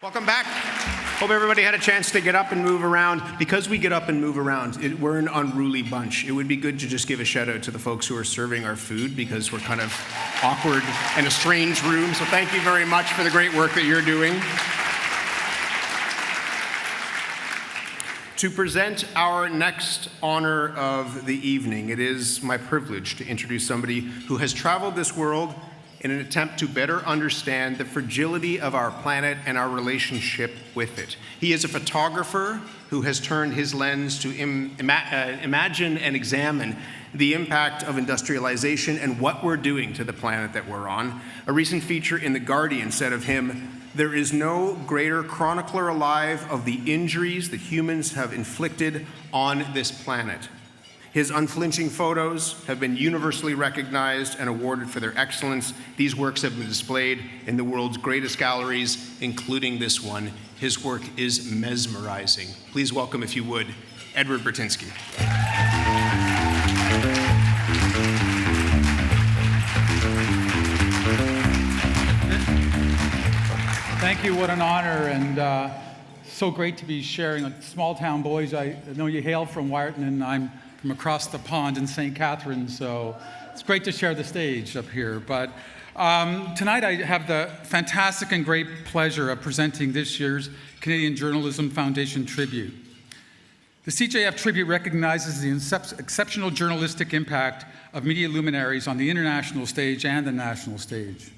Welcome back. Hope everybody had a chance to get up and move around. Because we get up and move around, we're an unruly bunch. It would be good to just give a shout out to the folks who are serving our food because we're kind of awkward in a strange room. So thank you very much for the great work that you're doing. To present our next honor of the evening, it is my privilege to introduce somebody who has traveled this world in an attempt to better understand the fragility of our planet and our relationship with it. He is a photographer who has turned his lens to imagine and examine the impact of industrialization and what we're doing to the planet that we're on. A recent feature in The Guardian said of him, "There is no greater chronicler alive of the injuries that humans have inflicted on this planet." His unflinching photos have been universally recognized and awarded for their excellence. These works have been displayed in the world's greatest galleries, including this one. His work is mesmerizing. Please welcome, if you would, Ed Burtynsky. Thank you, what an honor, and so great to be sharing. Like small town boys, I know you hail from Wyerton, and I'm from across the pond in St. Catharines, so it's great to share the stage up here. But tonight I have the fantastic and great pleasure of presenting this year's Canadian Journalism Foundation Tribute. The CJF Tribute recognizes the exceptional journalistic impact of media luminaries on the international stage and the national stage.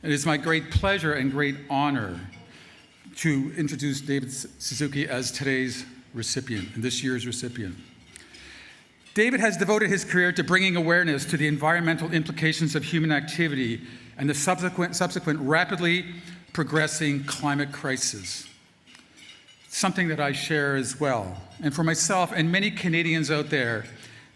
It is my great pleasure and great honor to introduce David Suzuki as today's recipient, and this year's recipient. David has devoted his career to bringing awareness to the environmental implications of human activity and the subsequent rapidly progressing climate crisis, something that I share as well. And for myself and many Canadians out there,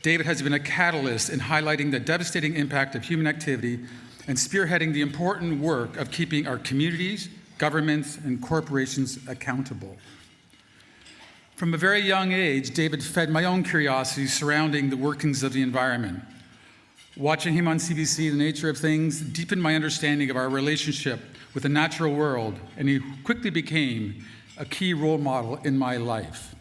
David has been a catalyst in highlighting the devastating impact of human activity and spearheading the important work of keeping our communities, governments, and corporations accountable. From a very young age, David fed my own curiosity surrounding the workings of the environment. Watching him on CBC, The Nature of Things, deepened my understanding of our relationship with the natural world, and he quickly became a key role model in my life.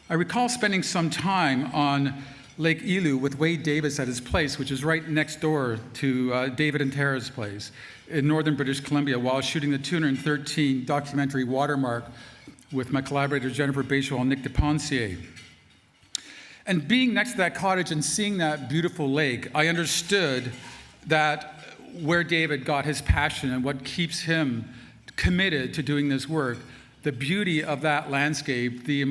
I recall spending some time on Lake Elu with Wade Davis at his place, which is right next door to David and Tara's place in northern British Columbia, while shooting the 213 documentary Watermark with my collaborators Jennifer Bachel and Nick DePonsier. And being next to that cottage and seeing that beautiful lake, I understood that where David got his passion and what keeps him committed to doing this work, the beauty of that landscape, the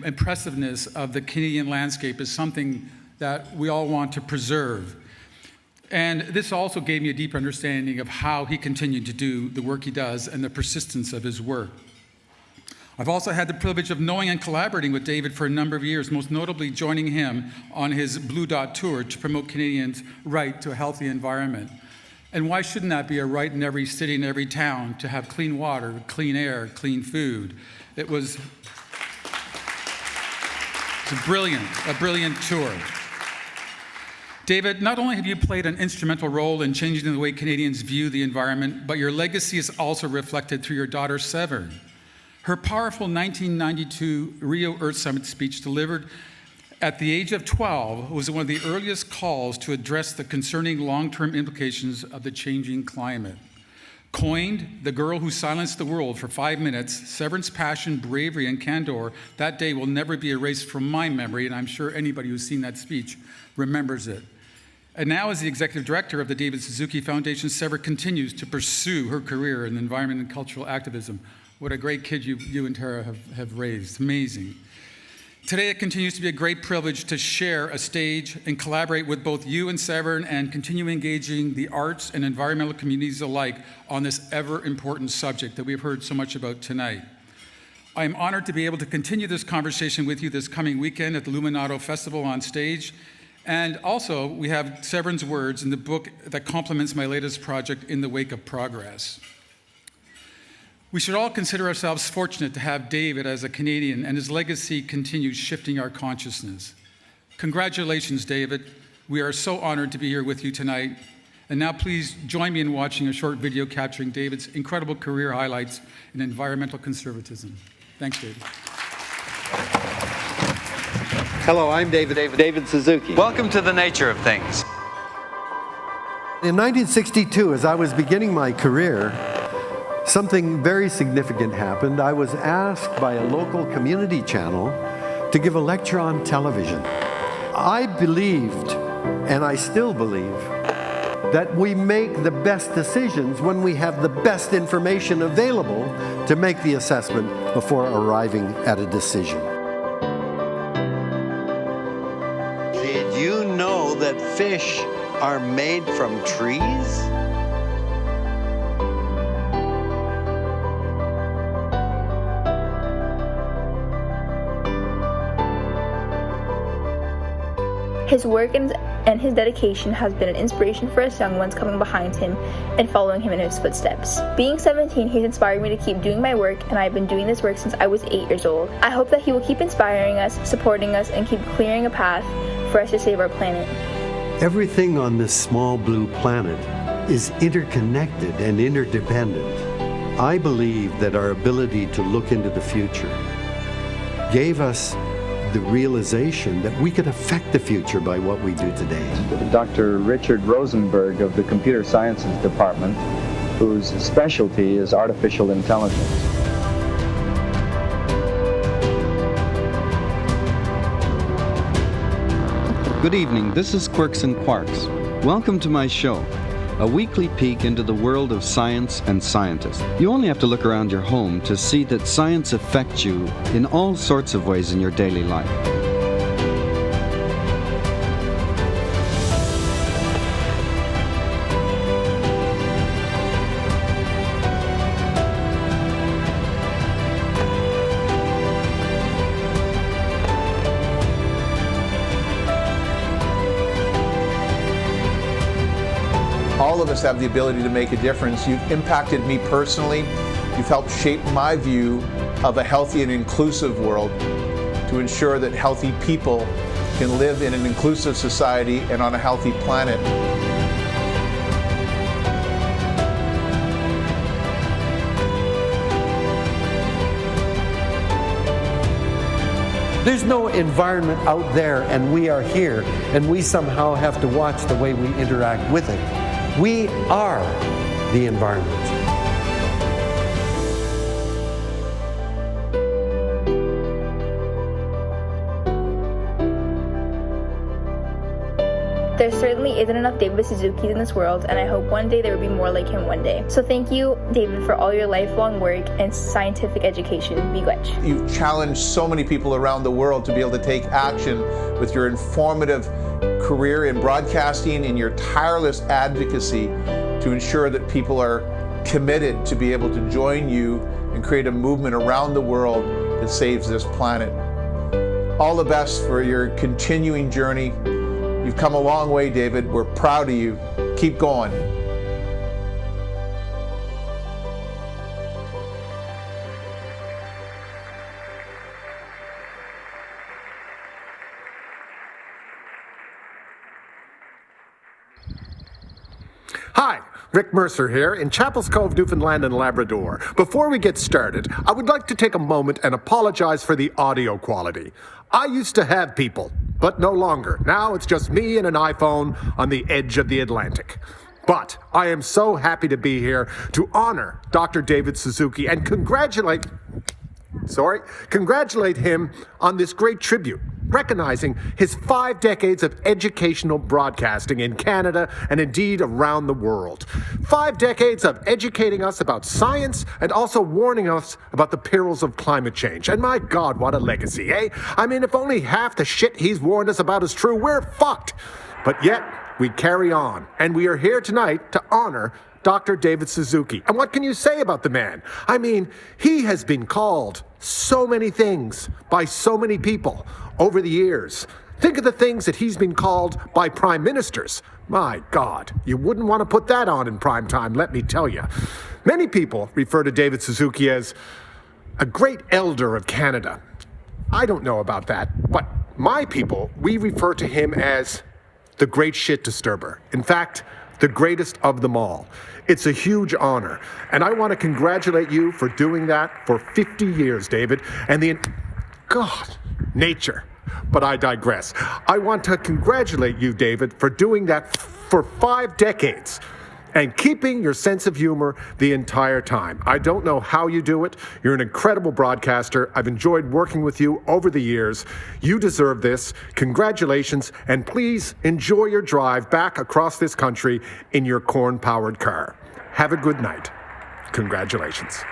impressiveness of the Canadian landscape is something that we all want to preserve. And this also gave me a deep understanding of how he continued to do the work he does and the persistence of his work. I've also had the privilege of knowing and collaborating with David for a number of years, most notably joining him on his Blue Dot Tour to promote Canadians' right to a healthy environment. And why shouldn't that be a right in every city and every town to have clean water, clean air, clean food? It was a brilliant tour. David, not only have you played an instrumental role in changing the way Canadians view the environment, but your legacy is also reflected through your daughter, Severn. Her powerful 1992 Rio Earth Summit speech delivered at the age of 12 was one of the earliest calls to address the concerning long-term implications of the changing climate. Coined "the girl who silenced the world for 5 minutes," Severn's passion, bravery, and candor that day will never be erased from my memory, and I'm sure anybody who's seen that speech remembers it. And now, as the executive director of the David Suzuki Foundation, Severn continues to pursue her career in environment and cultural activism. What a great kid you and Tara have raised. Amazing. Today, it continues to be a great privilege to share a stage and collaborate with both you and Severn and continue engaging the arts and environmental communities alike on this ever-important subject that we've heard so much about tonight. I am honored to be able to continue this conversation with you this coming weekend at the Luminato Festival on stage. And also, we have Severn's words in the book that complements my latest project, In the Wake of Progress. We should all consider ourselves fortunate to have David as a Canadian, and his legacy continues shifting our consciousness. Congratulations, David. We are so honored to be here with you tonight, And now please join me in watching a short video capturing David's incredible career highlights in environmental conservatism. Thanks, David. Hello, I'm David Suzuki. Welcome to the nature of things. In 1962, as I was beginning my career, something very significant happened. I was asked by a local community channel to give a lecture on television. I believed, and I still believe, that we make the best decisions when we have the best information available to make the assessment before arriving at a decision. Did you know that fish are made from trees? His work and his dedication has been an inspiration for us young ones coming behind him and following him in his footsteps. Being 17, he's inspired me to keep doing my work, and I've been doing this work since I was 8 years old. I hope that he will keep inspiring us, supporting us, and keep clearing a path for us to save our planet. Everything on this small blue planet is interconnected and interdependent. I believe that our ability to look into the future gave us the realization that we could affect the future by what we do today. Dr. Richard Rosenberg of the Computer Sciences Department, whose specialty is artificial intelligence. Good evening, this is Quirks and Quarks. Welcome to my show, a weekly peek into the world of science and scientists. You only have to look around your home to see that science affects you in all sorts of ways in your daily life. All of us have the ability to make a difference. You've impacted me personally. You've helped shape my view of a healthy and inclusive world to ensure that healthy people can live in an inclusive society and on a healthy planet. There's no environment out there, and we are here, and we somehow have to watch the way we interact with it. We are the environment. There certainly isn't enough David Suzukis in this world, and I hope one day there will be more like him one day. So thank you, David, for all your lifelong work and scientific education. Miigwech. You've challenged so many people around the world to be able to take action with your informative career in broadcasting and your tireless advocacy to ensure that people are committed to be able to join you and create a movement around the world that saves this planet. All the best for your continuing journey. You've come a long way, David. We're proud of you. Keep going. Hi, Rick Mercer here in Chapels Cove, Newfoundland and Labrador. Before we get started, I would like to take a moment and apologize for the audio quality. I used to have people, but no longer. Now it's just me and an iPhone on the edge of the Atlantic. But I am so happy to be here to honor Dr. David Suzuki and congratulate him on this great tribute, recognizing his 5 decades of educational broadcasting in Canada and indeed around the world. 5 decades of educating us about science and also warning us about the perils of climate change. And my God, what a legacy, eh? I mean, if only half the shit he's warned us about is true, we're fucked. But yet, we carry on, and we are here tonight to honor Dr. David Suzuki. And what can you say about the man? I mean, he has been called so many things by so many people over the years. Think of the things that he's been called by prime ministers. My God, you wouldn't want to put that on in prime time, let me tell you. Many people refer to David Suzuki as a great elder of Canada. I don't know about that, but my people, we refer to him as the great shit disturber. In fact, the greatest of them all. It's a huge honor, and I want to congratulate you for doing that for 50 years, David, and nature. But I digress. I want to congratulate you, David, for doing that for 5 decades and keeping your sense of humor the entire time. I don't know how you do it. You're an incredible broadcaster. I've enjoyed working with you over the years. You deserve this. Congratulations, and please enjoy your drive back across this country in your corn-powered car. Have a good night. Congratulations.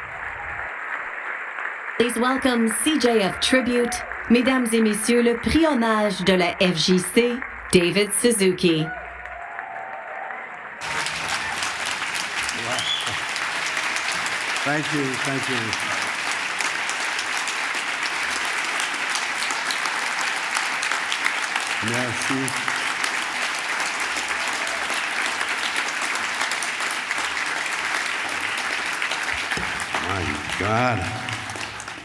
Please welcome CJF Tribute. Mesdames et messieurs, le prix hommage de la FJC, David Suzuki. Thank you, thank you. Merci. My God,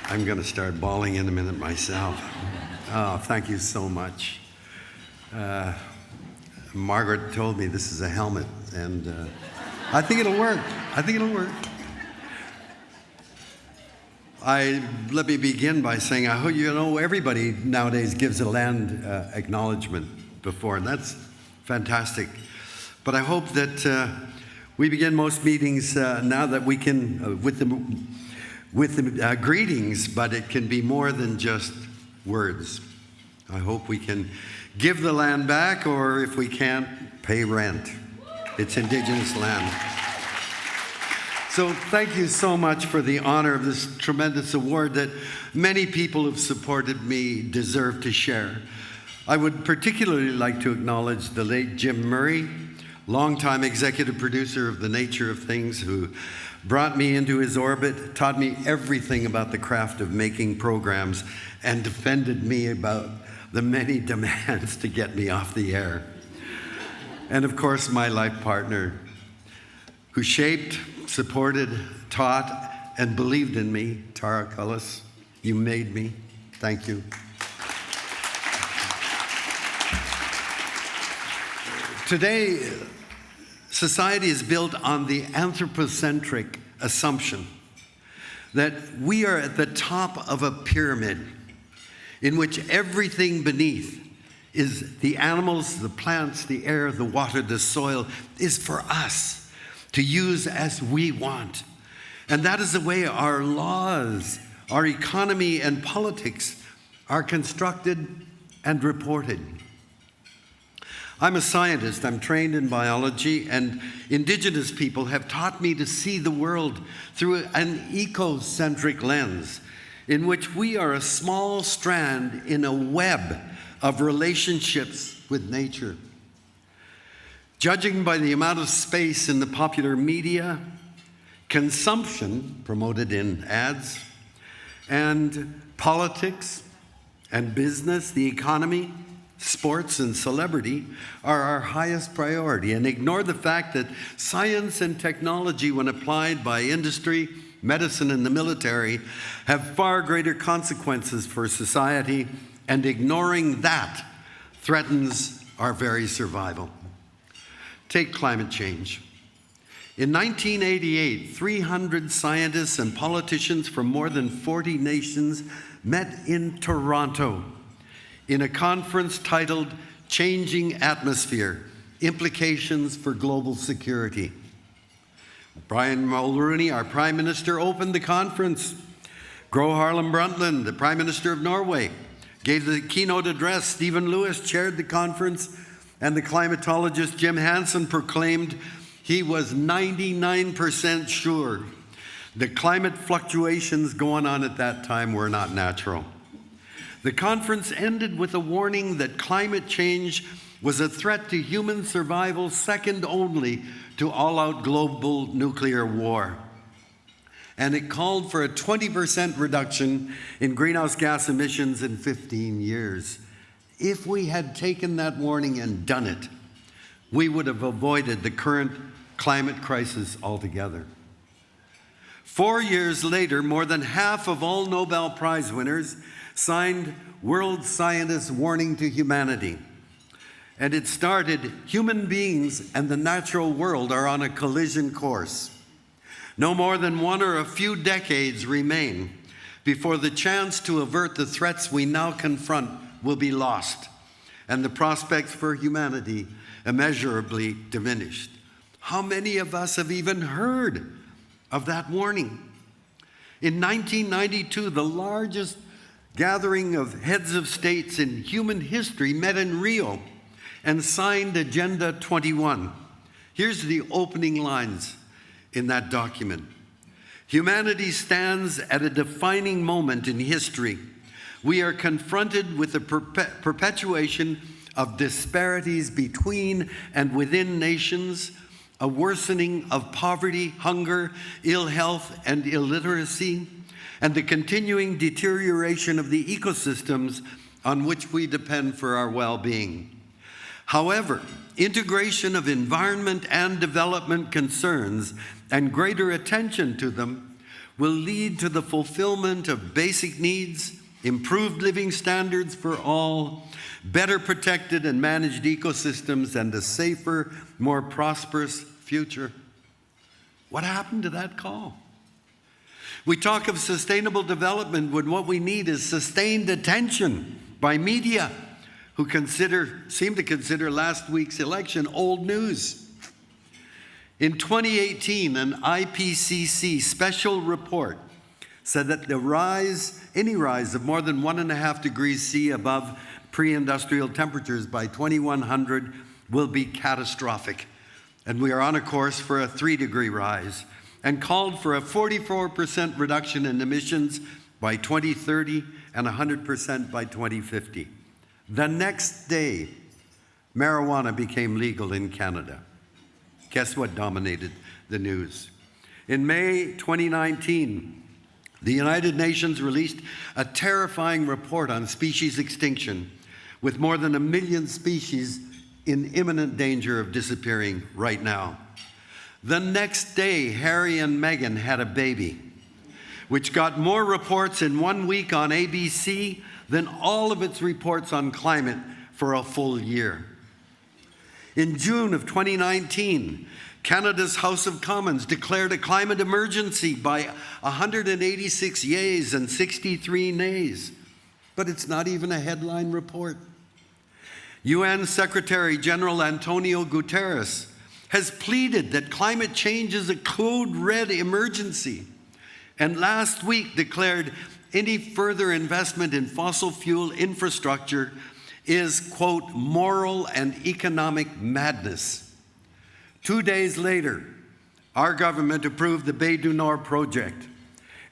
I'm going to start bawling in a minute myself. Oh, thank you so much. Margaret told me this is a helmet, and I think it'll work. I think it'll work. Let me begin by saying, I hope you know everybody nowadays gives a land acknowledgement before, and that's fantastic. But I hope that we begin most meetings now that we can with the greetings, but it can be more than just words. I hope we can give the land back, or if we can't, pay rent. It's Indigenous land. So thank you so much for the honor of this tremendous award that many people who've supported me deserve to share. I would particularly like to acknowledge the late Jim Murray, longtime executive producer of The Nature of Things, who brought me into his orbit, taught me everything about the craft of making programs, and defended me about the many demands to get me off the air. And of course, my life partner, who shaped, supported, taught, and believed in me, Tara Cullis. You made me. Thank you. Today, society is built on the anthropocentric assumption that we are at the top of a pyramid in which everything beneath is the animals, the plants, the air, the water, the soil, is for us to use as we want. And that is the way our laws, our economy, and politics are constructed and reported. I'm a scientist. I'm trained in biology, and Indigenous people have taught me to see the world through an ecocentric lens in which we are a small strand in a web of relationships with nature. Judging by the amount of space in the popular media, consumption promoted in ads, and politics and business, the economy, sports and celebrity are our highest priority, and ignore the fact that science and technology, when applied by industry, medicine, and the military, have far greater consequences for society, and ignoring that threatens our very survival. Take climate change. In 1988, 300 scientists and politicians from more than 40 nations met in Toronto in a conference titled Changing Atmosphere, Implications for Global Security. Brian Mulroney, our Prime Minister, opened the conference. Gro Harlem Brundtland, the Prime Minister of Norway, gave the keynote address. Stephen Lewis chaired the conference, and the climatologist Jim Hansen proclaimed he was 99% sure the climate fluctuations going on at that time were not natural. The conference ended with a warning that climate change was a threat to human survival, second only to all-out global nuclear war. And it called for a 20% reduction in greenhouse gas emissions in 15 years. If we had taken that warning and done it, we would have avoided the current climate crisis altogether. 4 years later, more than half of all Nobel Prize winners signed World Scientists' Warning to Humanity. And it started, human beings and the natural world are on a collision course. No more than one or a few decades remain before the chance to avert the threats we now confront will be lost, and the prospects for humanity immeasurably diminished. How many of us have even heard of that warning? In 1992, the largest gathering of heads of states in human history met in Rio and signed Agenda 21. Here's the opening lines in that document. Humanity stands at a defining moment in history. We are confronted with the perpetuation of disparities between and within nations, a worsening of poverty, hunger, ill health, and illiteracy, and the continuing deterioration of the ecosystems on which we depend for our well-being. However, integration of environment and development concerns and greater attention to them will lead to the fulfillment of basic needs, improved living standards for all, better protected and managed ecosystems, and a safer, more prosperous future. What happened to that call? We talk of sustainable development when what we need is sustained attention by media who seem to consider last week's election old news. In 2018, an IPCC special report said that any rise of more than 1.5 degrees C above pre-industrial temperatures by 2100 will be catastrophic. And we are on a course for a 3-degree rise, and called for a 44% reduction in emissions by 2030 and 100% by 2050. The next day, marijuana became legal in Canada. Guess what dominated the news? In May 2019, the United Nations released a terrifying report on species extinction, with more than 1 million species in imminent danger of disappearing right now. The next day, Harry and Meghan had a baby, which got more reports in 1 week on ABC than all of its reports on climate for a full year. In June of 2019, Canada's House of Commons declared a climate emergency by 186 yeas and 63 nays. But it's not even a headline report. UN Secretary General Antonio Guterres has pleaded that climate change is a code red emergency, and last week declared any further investment in fossil fuel infrastructure is, quote, moral and economic madness. 2 days later, our government approved the Bay du Nord project.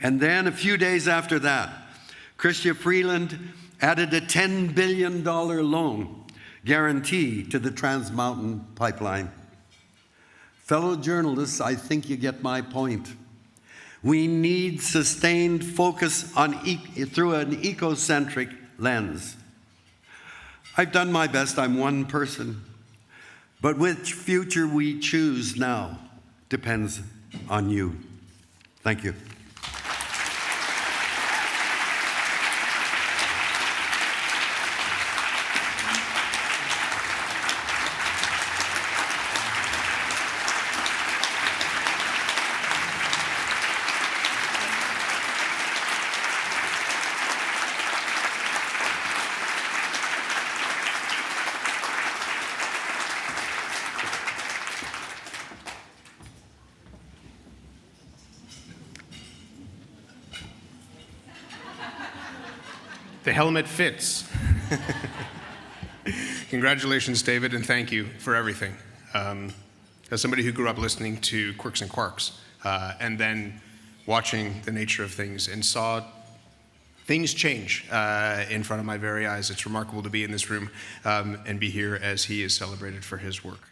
And then a few days after that, Chrystia Freeland added a $10 billion loan guarantee to the Trans Mountain pipeline. Fellow journalists, I think you get my point. We need sustained focus through an ecocentric lens. I've done my best, I'm one person. But which future we choose now depends on you. Thank you. The helmet fits. Congratulations, David, and thank you for everything. As somebody who grew up listening to Quirks and Quarks, and then watching the nature of things and saw things change in front of my very eyes, it's remarkable to be in this room and be here as he is celebrated for his work.